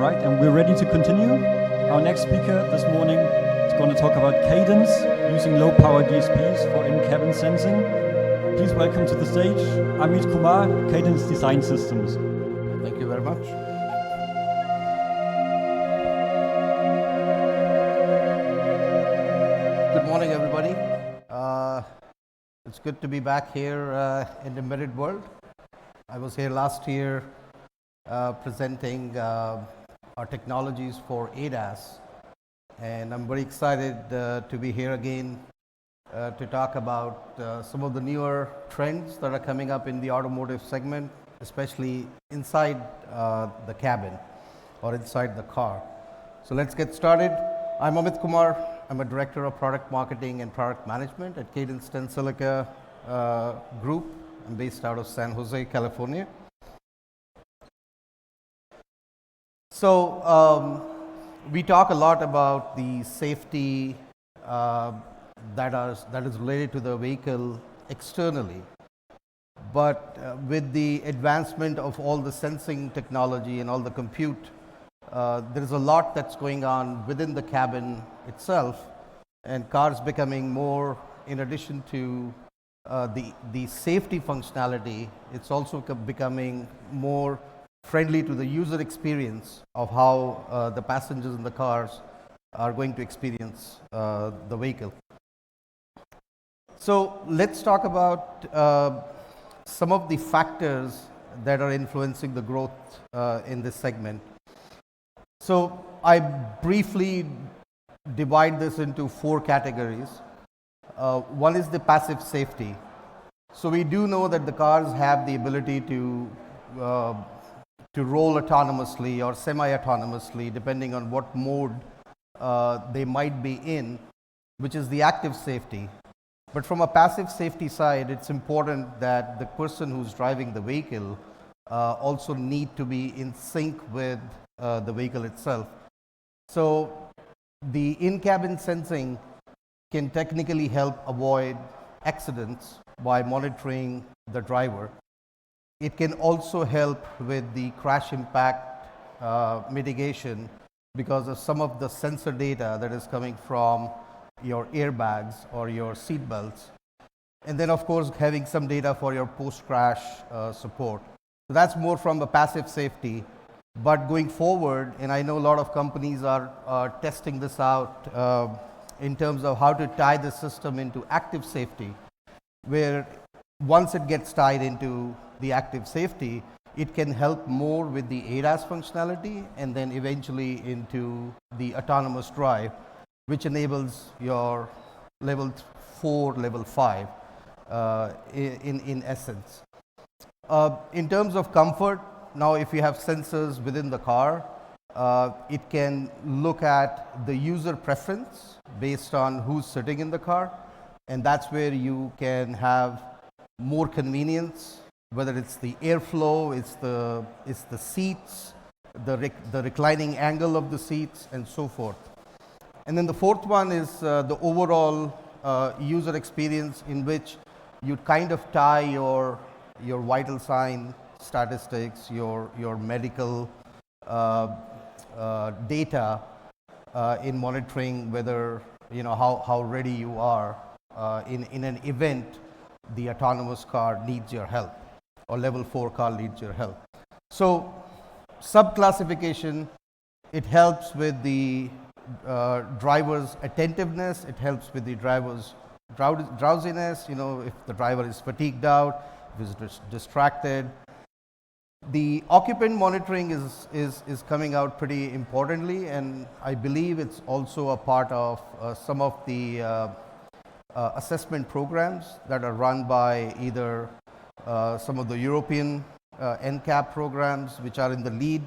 All right, and we're ready to continue. Our next speaker this morning is going to talk about Cadence using low-power DSPs for in-cabin sensing. Please welcome to the stage Amit Kumar, Cadence Design Systems. Thank you very much. Good morning, everybody. It's good to be back here in the embedded world. I was here last year presenting our technologies for ADAS, and I'm very excited to be here again to talk about some of the newer trends that are coming up in the automotive segment, especially inside the cabin or inside the car. So let's get started. I'm Amit Kumar. I'm a Director of Product Marketing and Product Management at Cadence Tensilica Group. I'm based out of San Jose, California. So we talk a lot about the safety that is related to the vehicle externally. But with the advancement of all the sensing technology and all the compute, there is a lot that's going on within the cabin itself, and cars becoming more, in addition to the safety functionality, it's also becoming more friendly to the user experience of how the passengers in the cars are going to experience the vehicle. So let's talk about some of the factors that are influencing the growth in this segment. So I briefly divide this into four categories. One is the passive safety. So we do know that the cars have the ability to roll autonomously or semi-autonomously, depending on what mode they might be in, which is the active safety. But from a passive safety side, it's important that the person who's driving the vehicle also need to be in sync with the vehicle itself. So the in-cabin sensing can technically help avoid accidents by monitoring the driver. It can also help with the crash impact mitigation because of some of the sensor data that is coming from your airbags or your seat belts. And then, of course, having some data for your post-crash support. So that's more from the passive safety. But going forward, and I know a lot of companies are testing this out in terms of how to tie the system into active safety, where once it gets tied into the active safety, it can help more with the ADAS functionality and then eventually into the autonomous drive, which enables your level 4, level 5 in essence. In terms of comfort, now if you have sensors within the car, it can look at the user preference based on who's sitting in the car, and that's where you can have more convenience, whether it's the airflow, it's the seats, the reclining angle of the seats, and so forth. And then the fourth one is the overall user experience, in which you kind of tie your vital sign statistics, your medical data in monitoring whether how ready you are in an event the autonomous car needs your help or level 4 car needs your help. So sub-classification, it helps with the driver's attentiveness, it helps with the driver's drowsiness, if the driver is fatigued out, if he's distracted. The occupant monitoring is coming out pretty importantly, and I believe it's also a part of some of the assessment programs that are run by either some of the European NCAP programs, which are in the lead,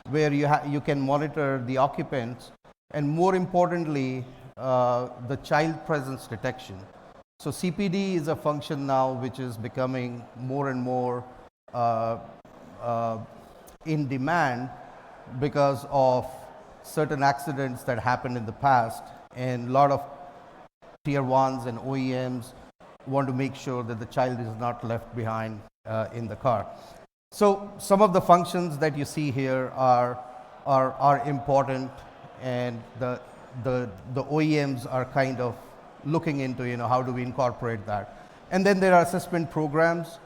where you can monitor the occupants, and more importantly, the child presence detection. So CPD is a function now which is becoming more and more in demand because of certain accidents that happened in the past, and a lot of tier 1s and OEMs want to make sure that the child is not left behind in the car. So some of the functions that you see here are are important, and the OEMs are kind of looking into, how do we incorporate that. And then there are assessment programs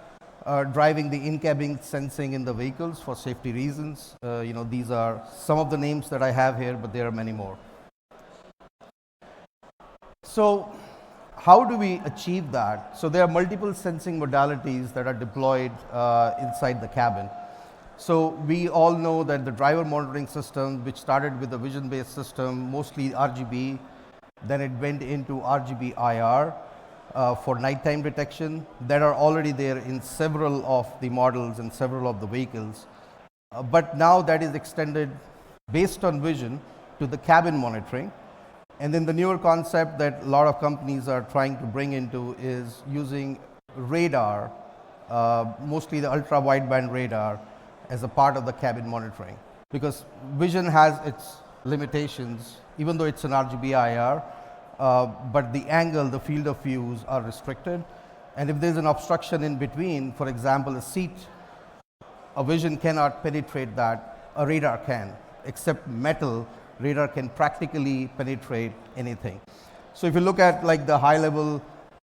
driving the in-cabin sensing in the vehicles for safety reasons. These are some of the names that I have here, but there are many more. So how do we achieve that? So there are multiple sensing modalities that are deployed inside the cabin. So we all know that the driver monitoring system, which started with a vision-based system, mostly RGB, then it went into RGB-IR for nighttime detection, that are already there in several of the models and several of the vehicles. But now that is extended based on vision to the cabin monitoring. And then the newer concept that a lot of companies are trying to bring into is using radar, mostly the ultra wideband radar, as a part of the cabin monitoring, because vision has its limitations, even though it's an RGB-IR, but the angle, the field of views are restricted. And if there's an obstruction in between, for example, a seat, a vision cannot penetrate that, a radar can. Except metal, radar can practically penetrate anything. So if you look at like the high level,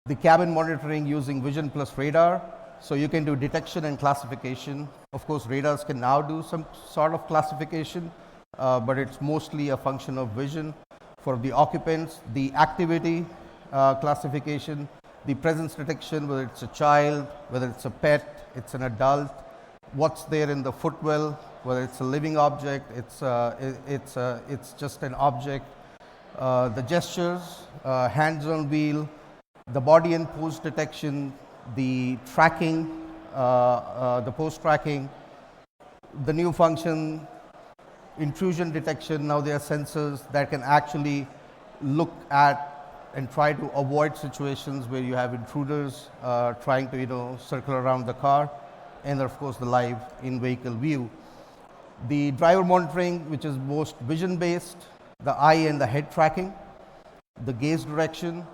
the cabin monitoring using vision plus radar, so you can do detection and classification. Of course, radars can now do some sort of classification, but it's mostly a function of vision. For the occupants, the activity classification, the presence detection, whether it's a child, whether it's a pet, it's an adult, what's there in the footwell, whether it's a living object, it's just an object, the gestures, hands on wheel, the body and pose detection, the tracking, the pose tracking, the new function, intrusion detection. Now there are sensors that can actually look at and try to avoid situations where you have intruders trying to circle around the car, and of course the live in-vehicle view. The driver monitoring, which is most vision based, the eye and the head tracking, the gaze direction,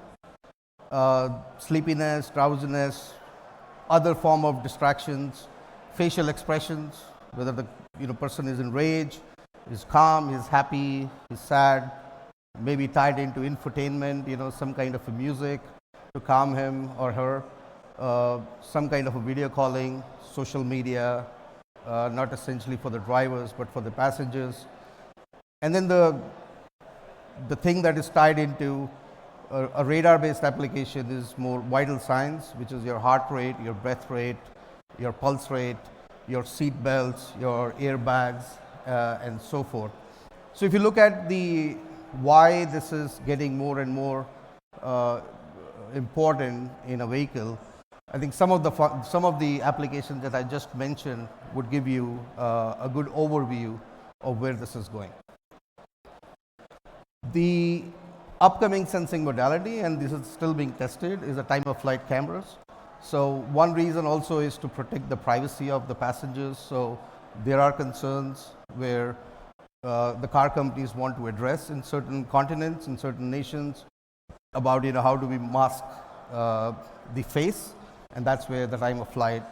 sleepiness, drowsiness, other form of distractions, facial expressions, whether the person is in rage, is calm, is happy, is sad, maybe tied into infotainment, some kind of a music to calm him or her, some kind of a video calling, social media, not essentially for the drivers but for the passengers. And then the thing that is tied into a radar-based application is more vital signs, which is your heart rate, your breath rate, your pulse rate, your seat belts, your airbags, and so forth. So if you look at the why this is getting more and more important in a vehicle, I think some of the applications that I just mentioned would give you a good overview of where this is going. The upcoming sensing modality, and this is still being tested, is the time-of-flight cameras. So one reason also is to protect the privacy of the passengers. So there are concerns where the car companies want to address in certain continents, in certain nations, about how do we mask the face, and that's where the time-of-flight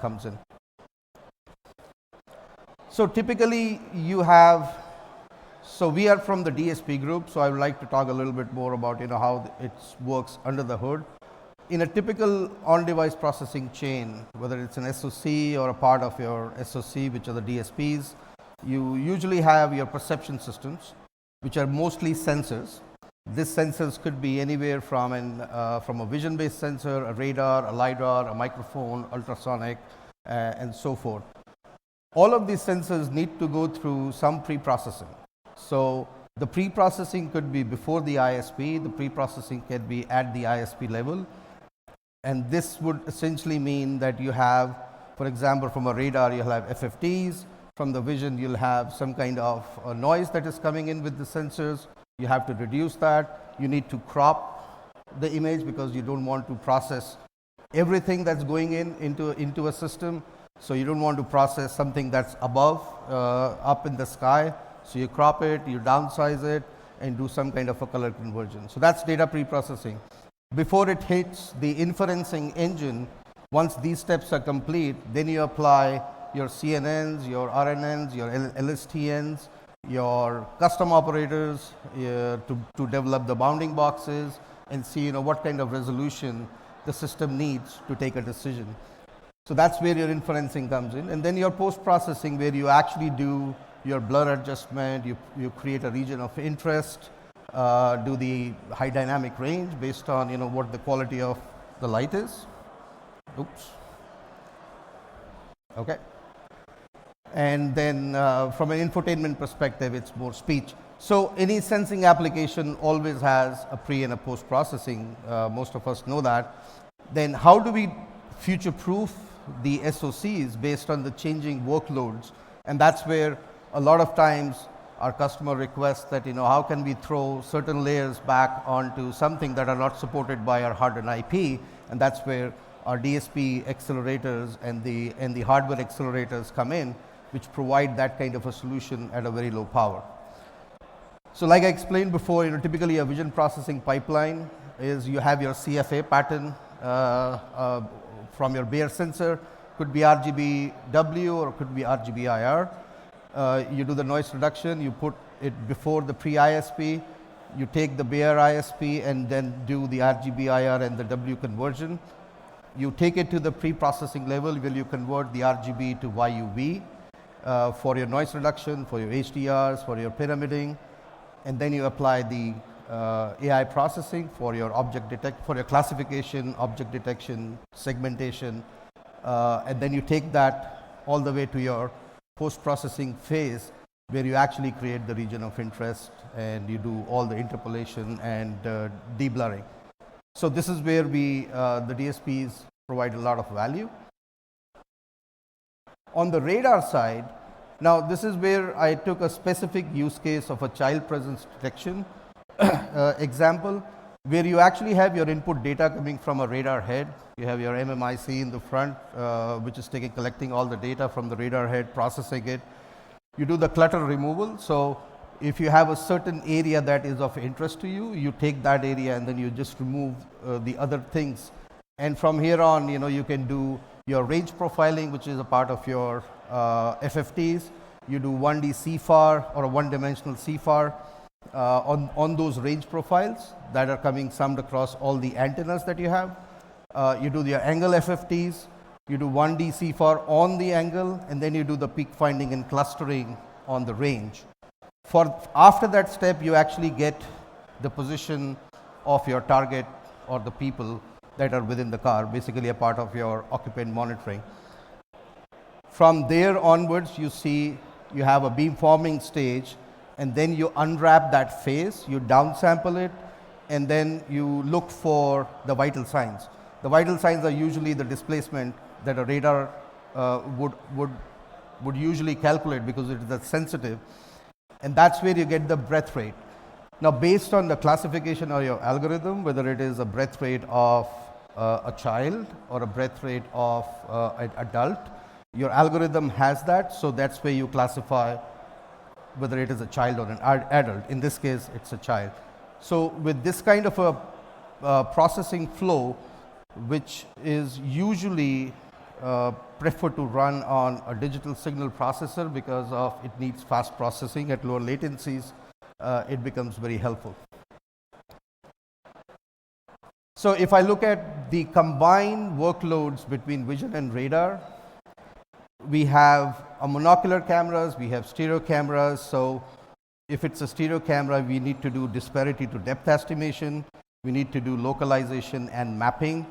comes in. So typically you have. So we are from the DSP group, so I would like to talk a little bit more about how it works under the hood. In a typical on-device processing chain, whether it's an SoC or a part of your SoC, which are the DSPs, you usually have your perception systems, which are mostly sensors. These sensors could be anywhere from a vision-based sensor, a radar, a LiDAR, a microphone, ultrasonic, and so forth. All of these sensors need to go through some pre-processing. So the pre-processing could be before the ISP, the pre-processing can be at the ISP level, and this would essentially mean that you have, for example, from a radar you'll have FFTs, from the vision you'll have some kind of noise that is coming in with the sensors. You have to reduce that. You need to crop the image because you don't want to process everything that's going into a system. So you don't want to process something that's above, up in the sky. So you crop it, you downsize it, and do some kind of a color conversion. So that's data pre-processing. Before it hits the inferencing engine, once these steps are complete, then you apply your CNNs, your RNNs, your LSTNs, your custom operators to develop the bounding boxes and see what kind of resolution the system needs to take a decision. So that's where your inferencing comes in, and then your post-processing, where you actually do your blur adjustment, you create a region of interest, do the high dynamic range based on what the quality of the light is. Oops. Okay. And then from an infotainment perspective, it's more speech. So any sensing application always has a pre and a post processing. Most of us know that. Then how do we future proof the SoCs based on the changing workloads? And that's where a lot of times our customer requests that how can we throw certain layers back onto something that are not supported by our hardened IP, and that's where our DSP accelerators and the hardware accelerators come in, which provide that kind of a solution at a very low power. So like I explained before, typically a vision processing pipeline is you have your CFA pattern from your Bayer sensor, could be RGB-W or could be RGB-IR. You do the noise reduction, you put it before the pre-ISP, you take the Bayer ISP and then do the RGB-IR and the W conversion. You take it to the pre-processing level where you convert the RGB to YUV for your noise reduction, for your HDRs, for your pyramiding, and then you apply the AI processing for your for your classification, object detection, segmentation, and then you take that all the way to your post-processing phase where you actually create the region of interest and you do all the interpolation and deblurring. So this is where the DSPs provide a lot of value. On the radar side, now this is where I took a specific use case of a child presence detection example, where you actually have your input data coming from a radar head. You have your MMIC in the front, which is collecting all the data from the radar head, processing it. You do the clutter removal. So if you have a certain area that is of interest to you, you take that area and then you just remove the other things. And from here on, you can do your range profiling, which is a part of your FFTs. You do 1D CFAR or a one-dimensional CFAR on those range profiles that are coming summed across all the antennas that you have. You do your angle FFTs, you do 1D CFAR on the angle, and then you do the peak finding and clustering on the range. After that step, you actually get the position of your target or the people that are within the car, basically a part of your occupant monitoring. From there onwards, you have a beamforming stage, and then you unwrap that phase, you downsample it, and then you look for the vital signs. The vital signs are usually the displacement that a radar would usually calculate because it is that sensitive, and that's where you get the breath rate. Now, based on the classification of your algorithm, whether it is a breath rate of a child or a breath rate of an adult, your algorithm has that, so that's where you classify whether it is a child or an adult. In this case, it's a child. So with this kind of a processing flow, which is usually preferred to run on a digital signal processor because of it needs fast processing at lower latencies, it becomes very helpful. So if I look at the combined workloads between vision and radar, we have a monocular cameras, we have stereo cameras. So if it's a stereo camera, we need to do disparity to depth estimation, we need to do localization and mapping.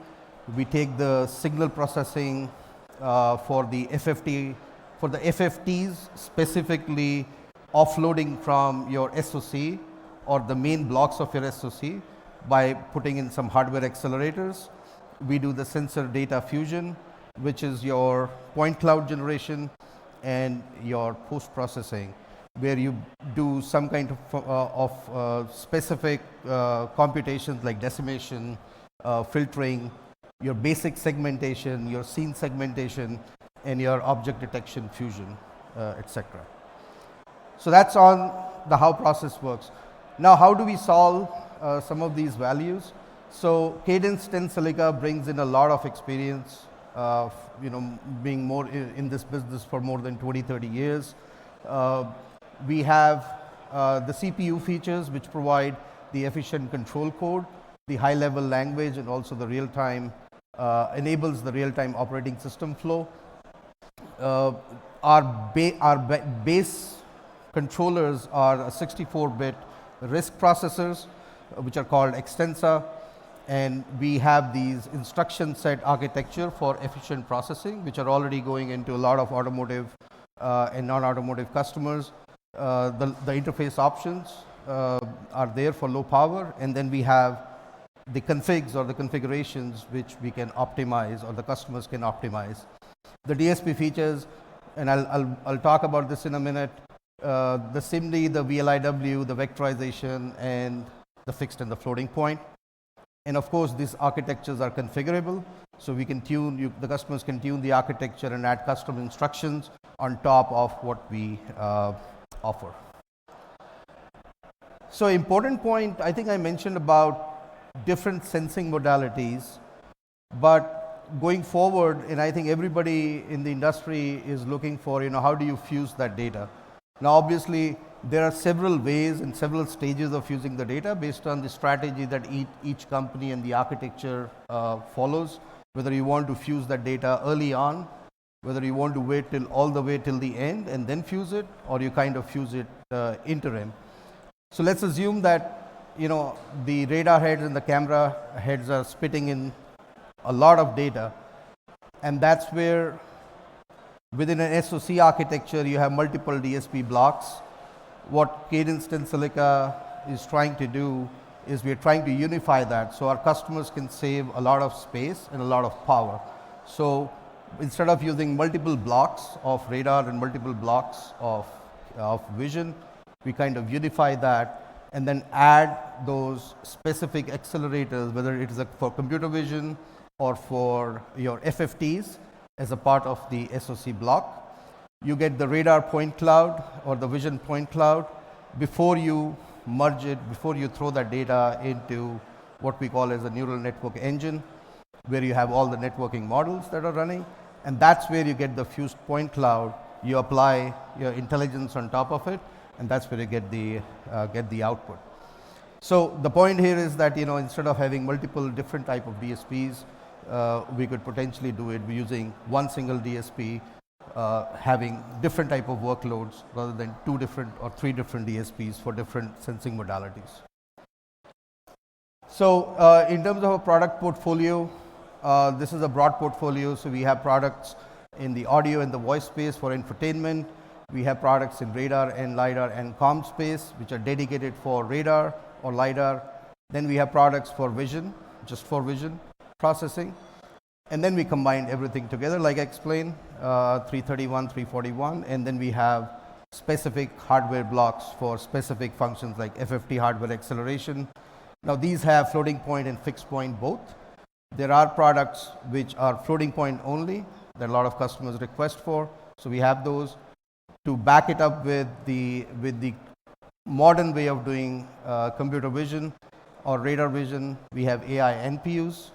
We take the signal processing for the FFTs, specifically offloading from your SoC or the main blocks of your SoC by putting in some hardware accelerators. We do the sensor data fusion, which is your point cloud generation and your post processing, where you do some kind of specific computations like decimation, filtering, your basic segmentation, your scene segmentation, and your object detection fusion, etc. So that's on the how process works. Now, how do we solve some of these values? So Cadence Tensilica brings in a lot of experience, being more in this business for more than 20-30 years. We have the CPU features, which provide the efficient control code, the high-level language, and also the real-time, enables the real-time operating system flow. Our base controllers are 64-bit RISC processors, which are called Extensa, and we have these instruction set architecture for efficient processing, which are already going into a lot of automotive and non-automotive customers. The interface options are there for low power, and then we have the configs or the configurations which we can optimize or the customers can optimize. The DSP features, and I'll talk about this in a minute, the SIMD, the VLIW, the vectorization, and the fixed and the floating point. And of course, these architectures are configurable, so we can tune, the customers can tune the architecture and add custom instructions on top of what we offer. So important point, I think I mentioned about different sensing modalities, but going forward, and I think everybody in the industry is looking for, how do you fuse that data? Now, obviously, there are several ways and several stages of fusing the data based on the strategy that each company and the architecture follows. Whether you want to fuse that data early on, whether you want to wait all the way till the end and then fuse it, or you kind of fuse it interim. So let's assume that the radar heads and the camera heads are spitting in a lot of data, and that's where within an SoC architecture you have multiple DSP blocks. What Cadence Tensilica is trying to do is we are trying to unify that so our customers can save a lot of space and a lot of power. So instead of using multiple blocks of radar and multiple blocks of vision, we kind of unify that and then add those specific accelerators, whether it is for computer vision or for your FFTs as a part of the SoC block. You get the radar point cloud or the vision point cloud before you merge it, before you throw that data into what we call as a neural network engine, where you have all the networking models that are running, and that's where you get the fused point cloud. You apply your intelligence on top of it, and that's where you get the output. So the point here is that instead of having multiple different type of DSPs, we could potentially do it using one single DSP, having different type of workloads rather than 2 different or 3 different DSPs for different sensing modalities. So in terms of a product portfolio, this is a broad portfolio. So we have products in the audio and the voice space for infotainment. We have products in radar and LiDAR and comm space, which are dedicated for radar or LiDAR. Then we have products for vision, just for vision processing. And then we combined everything together, like I explained, 331, 341, and then we have specific hardware blocks for specific functions like FFT hardware acceleration. Now these have floating point and fixed point both. There are products which are floating point only that a lot of customers request for, so we have those. To back it up with the modern way of doing computer vision or radar vision, we have AI NPUs,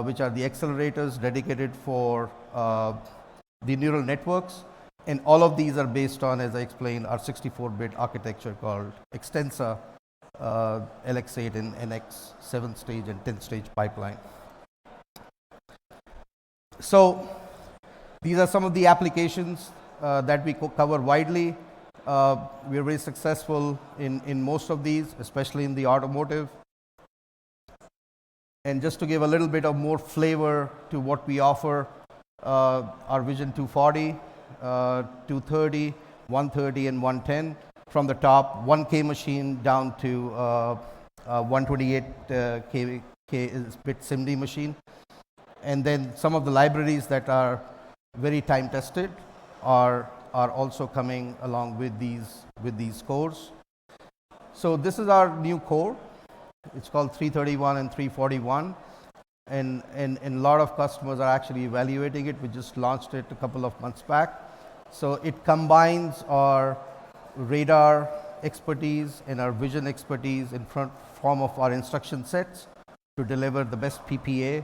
which are the accelerators dedicated for the neural networks, and all of these are based on, as I explained, our 64-bit architecture called Extensa, LX8 and NX 7-stage and 10-stage pipeline. So these are some of the applications that we cover widely. We are very successful in most of these, especially in the automotive. And just to give a little bit of more flavor to what we offer, our Vision 240, 230, 130 and 110, from the top 1K machine down to 128 bit SIMD machine. And then some of the libraries that are very time tested are also coming along with these cores. So this is our new core. It's called 331 and 341, and a lot of customers are actually evaluating it. We just launched it a couple of months back. So it combines our radar expertise and our vision expertise in form of our instruction sets to deliver the best PPA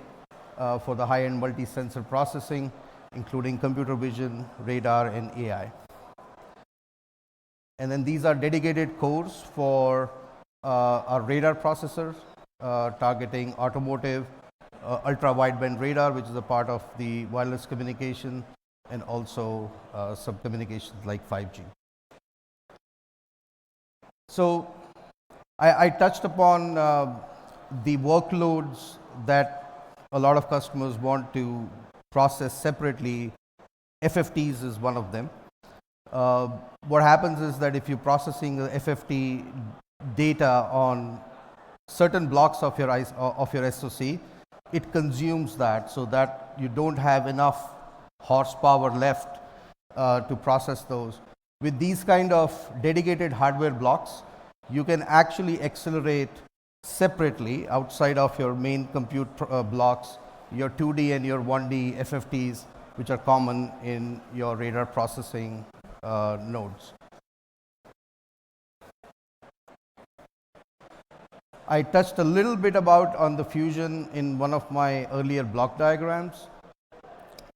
for the high-end multi-sensor processing, including computer vision, radar, and AI. And then these are dedicated cores for our radar processors targeting automotive, ultra-wideband radar, which is a part of the wireless communication, and also some communications like 5G. So I touched upon the workloads that a lot of customers want to process separately. FFTs is one of them. What happens is that if you're processing FFT data on certain blocks of your SoC, it consumes that, so that you don't have enough horsepower left to process those. With these kind of dedicated hardware blocks, you can actually accelerate separately outside of your main compute blocks, your 2D and your 1D FFTs, which are common in your radar processing nodes. I touched a little bit about on the fusion in one of my earlier block diagrams.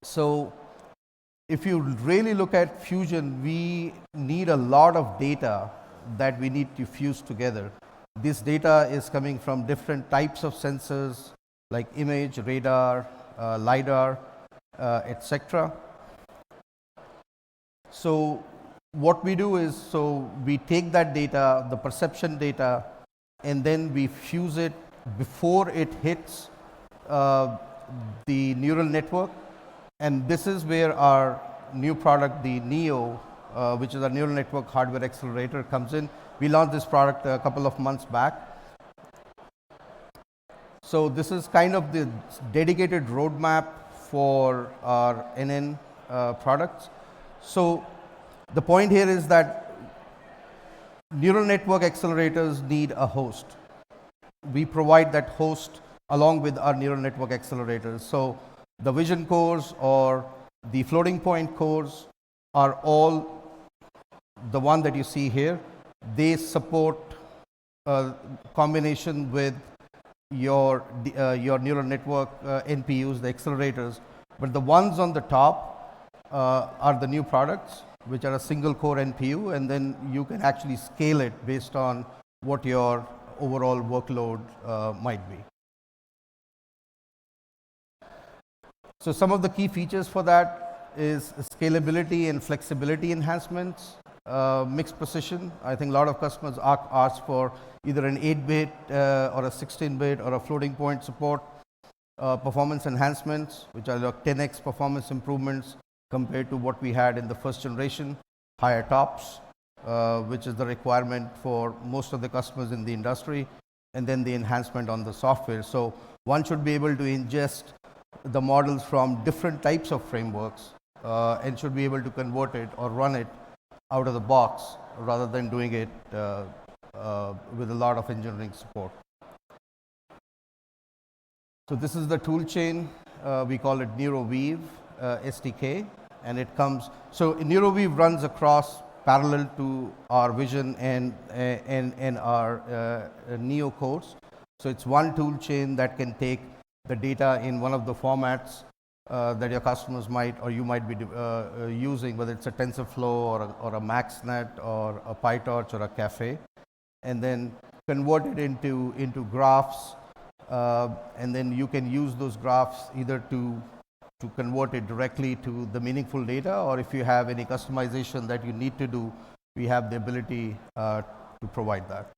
So if you really look at fusion, we need a lot of data that we need to fuse together. This data is coming from different types of sensors like image, radar, LiDAR, etc. So what we do is, so we take that data, the perception data, and then we fuse it before it hits the neural network. And this is where our new product, the NEO, which is a neural network hardware accelerator, comes in. We launched this product a couple of months back. So this is kind of the dedicated roadmap for our NN products. So the point here is that neural network accelerators need a host. We provide that host along with our neural network accelerators. So the vision cores or the floating point cores are all the one that you see here. They support combination with your neural network NPUs, the accelerators. But the ones on the top are the new products, which are a single core NPU, and then you can actually scale it based on what your overall workload might be. So some of the key features for that is scalability and flexibility enhancements, mixed precision. I think a lot of customers ask for either an 8-bit or a 16-bit or a floating point support, performance enhancements, which are like 10x performance improvements compared to what we had in the first generation, higher tops, which is the requirement for most of the customers in the industry, and then the enhancement on the software. So one should be able to ingest the models from different types of frameworks and should be able to convert it or run it out of the box rather than doing it with a lot of engineering support. So this is the tool chain. We call it NeuroWeave SDK, and it comes. So NeuroWeave runs across parallel to our vision and our Neo cores. So it's one tool chain that can take the data in one of the formats that your customers might or you might be using, whether it's a TensorFlow or a MaxNet or a PyTorch or a Caffe, and then convert it into graphs, and then you can use those graphs either to convert it directly to the meaningful data, or if you have any customization that you need to do, we have the ability to provide that.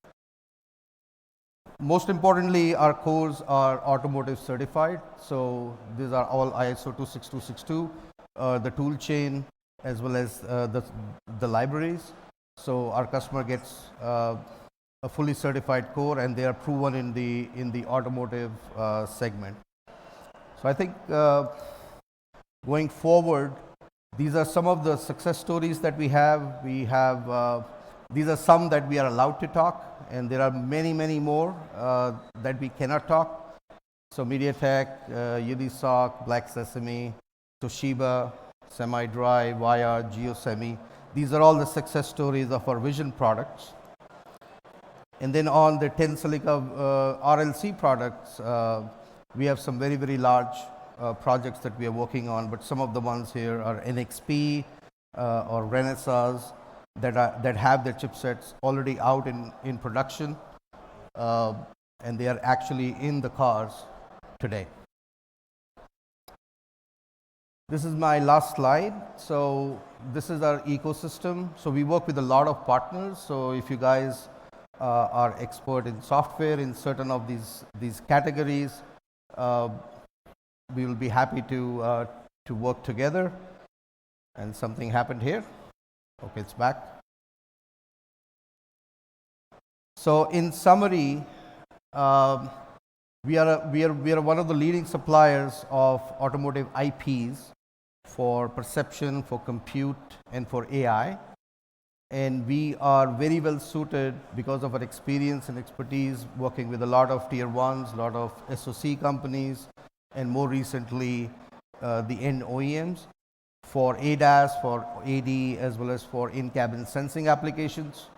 Most importantly, our cores are automotive certified. So these are all ISO 26262, the tool chain as well as the libraries. So our customer gets a fully certified core, and they are proven in the automotive segment. So I think going forward, these are some of the success stories that we have. These are some that we are allowed to talk, and there are many, many more that we cannot talk. So MediaTek, Unisoc, Black Sesame, Toshiba, SemiDry, Wire, GeoSemi. These are all the success stories of our vision products. And then on the Tensilica RLC products, we have some very, very large projects that we are working on, but some of the ones here are NXP or Renesas. that have their chipsets already out in production, and they are actually in the cars today. This is my last slide. So this is our ecosystem. So we work with a lot of partners. So if you guys are expert in software in certain of these categories, we will be happy to work together. And something happened here. Okay, it's back. So in summary, we are one of the leading suppliers of automotive IPs for perception, for compute, and for AI. And we are very well suited because of our experience and expertise working with a lot of tier ones, a lot of SoC companies, and more recently the end OEMs for ADAS, for AD, as well as for in-cabin sensing applications.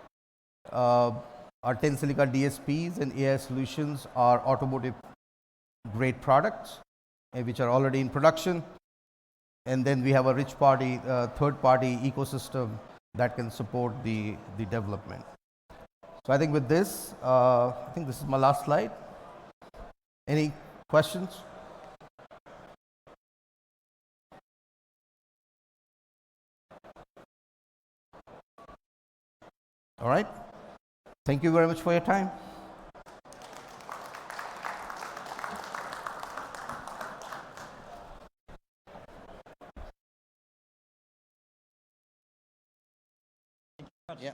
Our Tensilica DSPs and AI solutions are automotive grade products which are already in production. And then we have a rich party, third party ecosystem that can support the development. So I think with this, I think this is my last slide. Any questions? All right. Thank you very much for your time.